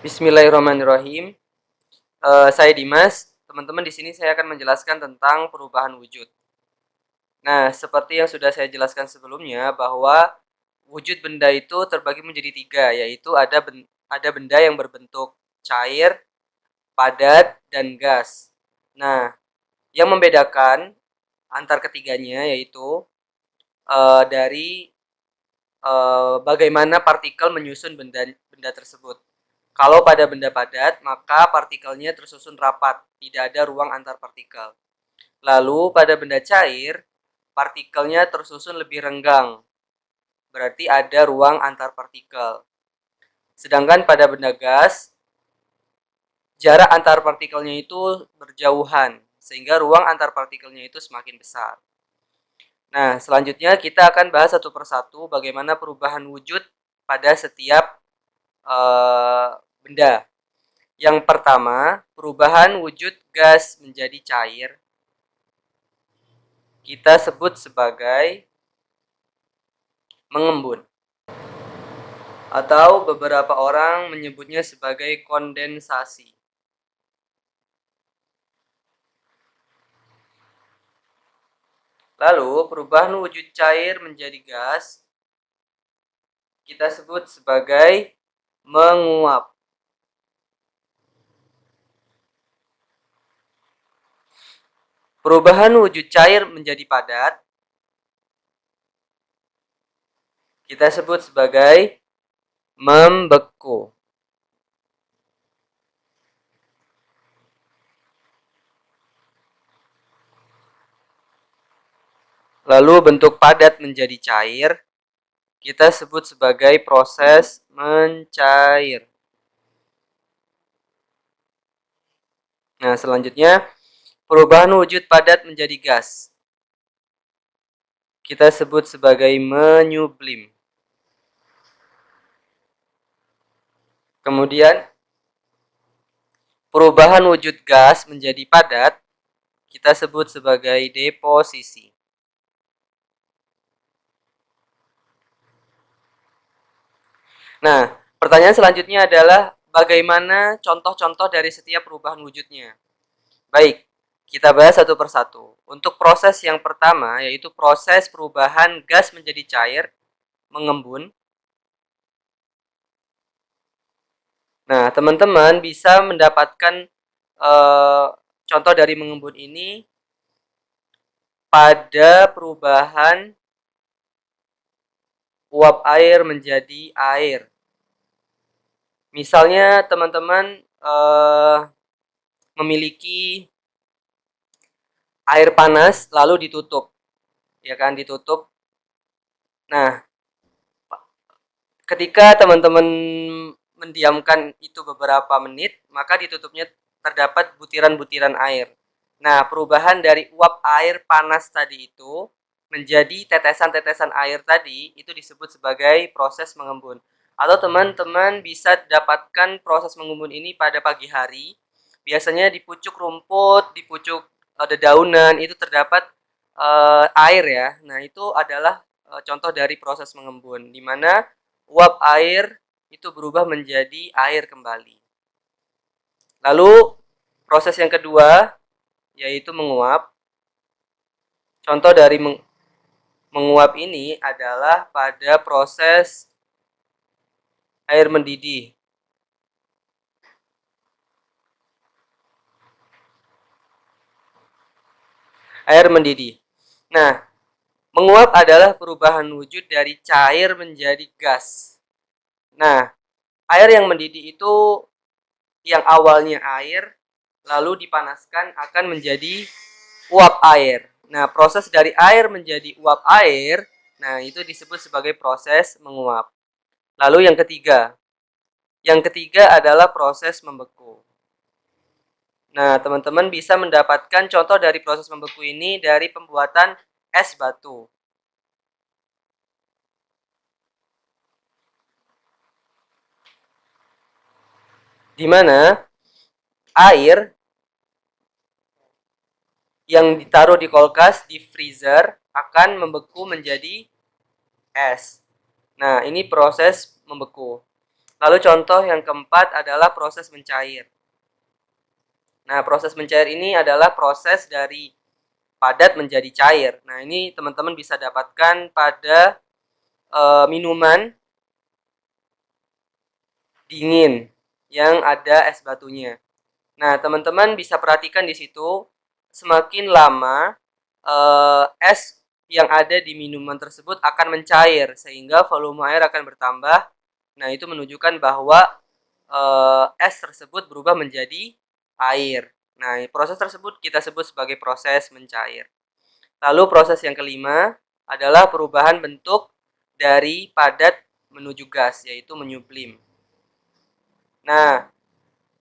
Bismillahirrahmanirrahim. Saya Dimas. Teman-teman, di sini saya akan menjelaskan tentang perubahan wujud. Nah, seperti yang sudah saya jelaskan sebelumnya, bahwa wujud benda itu terbagi menjadi tiga, yaitu ada benda yang berbentuk cair, padat, dan gas. Nah, yang membedakan antar ketiganya yaitu dari bagaimana partikel menyusun benda tersebut. Kalau pada benda padat, maka partikelnya tersusun rapat, tidak ada ruang antar partikel. Lalu pada benda cair, partikelnya tersusun lebih renggang, berarti ada ruang antar partikel. Sedangkan pada benda gas, jarak antar partikelnya itu berjauhan, sehingga ruang antar partikelnya itu semakin besar. Nah, selanjutnya kita akan bahas satu persatu bagaimana perubahan wujud pada setiap benda. Yang pertama, perubahan wujud gas menjadi cair kita sebut sebagai mengembun. Atau beberapa orang menyebutnya sebagai kondensasi. Lalu, perubahan wujud cair menjadi gas kita sebut sebagai menguap. Perubahan wujud cair menjadi padat kita sebut sebagai membeku. Lalu bentuk padat menjadi cair kita sebut sebagai proses mencair. Nah, selanjutnya perubahan wujud padat menjadi gas kita sebut sebagai menyublim. Kemudian perubahan wujud gas menjadi padat kita sebut sebagai deposisi. Nah, pertanyaan selanjutnya adalah bagaimana contoh-contoh dari setiap perubahan wujudnya. Baik, kita bahas satu persatu. Untuk proses yang pertama, yaitu proses perubahan gas menjadi cair, mengembun. Nah, teman-teman bisa mendapatkan contoh dari mengembun ini pada perubahan uap air menjadi air. Misalnya teman-teman memiliki air panas lalu ditutup, ya kan, ditutup. Nah, ketika teman-teman mendiamkan itu beberapa menit, maka ditutupnya terdapat butiran-butiran air. Nah, perubahan dari uap air panas tadi itu menjadi tetesan-tetesan air tadi itu disebut sebagai proses mengembun. Atau teman-teman bisa dapatkan proses mengembun ini pada pagi hari. Biasanya di pucuk rumput, di pucuk dedaunan itu terdapat air ya. Nah, itu adalah contoh dari proses mengembun, di mana uap air itu berubah menjadi air kembali. Lalu proses yang kedua yaitu menguap. Contoh dari menguap ini adalah pada proses air mendidih. Air mendidih. Nah, menguap adalah perubahan wujud dari cair menjadi gas. Nah, air yang mendidih itu yang awalnya air lalu dipanaskan akan menjadi uap air. Nah, proses dari air menjadi uap air, nah itu disebut sebagai proses menguap. Lalu yang ketiga adalah proses membeku. Nah, teman-teman bisa mendapatkan contoh dari proses membeku ini dari pembuatan es batu. Di mana air yang ditaruh di kulkas, di freezer, akan membeku menjadi es. Nah, ini proses membeku. Lalu contoh yang keempat adalah proses mencair. Nah, proses mencair ini adalah proses dari padat menjadi cair. Nah, ini teman-teman bisa dapatkan pada minuman dingin yang ada es batunya. Nah, teman-teman bisa perhatikan di situ, semakin lama es yang ada di minuman tersebut akan mencair sehingga volume air akan bertambah. Nah, itu menunjukkan bahwa es tersebut berubah menjadi air. Nah, proses tersebut kita sebut sebagai proses mencair. Lalu proses yang kelima adalah perubahan bentuk dari padat menuju gas, yaitu menyublim. Nah,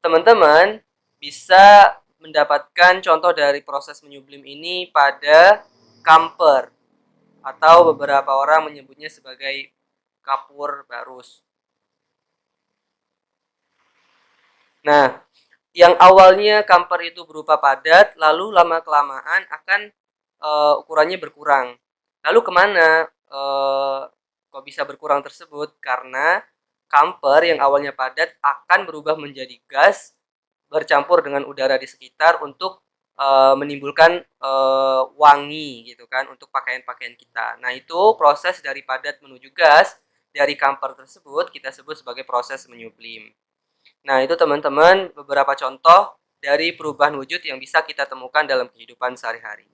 teman-teman bisa mendapatkan contoh dari proses menyublim ini pada kamper atau beberapa orang menyebutnya sebagai kapur barus. Nah, yang awalnya kamper itu berupa padat, lalu lama-kelamaan akan ukurannya berkurang. Lalu kemana kok bisa berkurang tersebut? Karena kamper yang awalnya padat akan berubah menjadi gas bercampur dengan udara di sekitar untuk menimbulkan wangi gitu kan untuk pakaian-pakaian kita. Nah, itu proses dari padat menuju gas dari kamper tersebut kita sebut sebagai proses menyublim. Nah, itu teman-teman beberapa contoh dari perubahan wujud yang bisa kita temukan dalam kehidupan sehari-hari.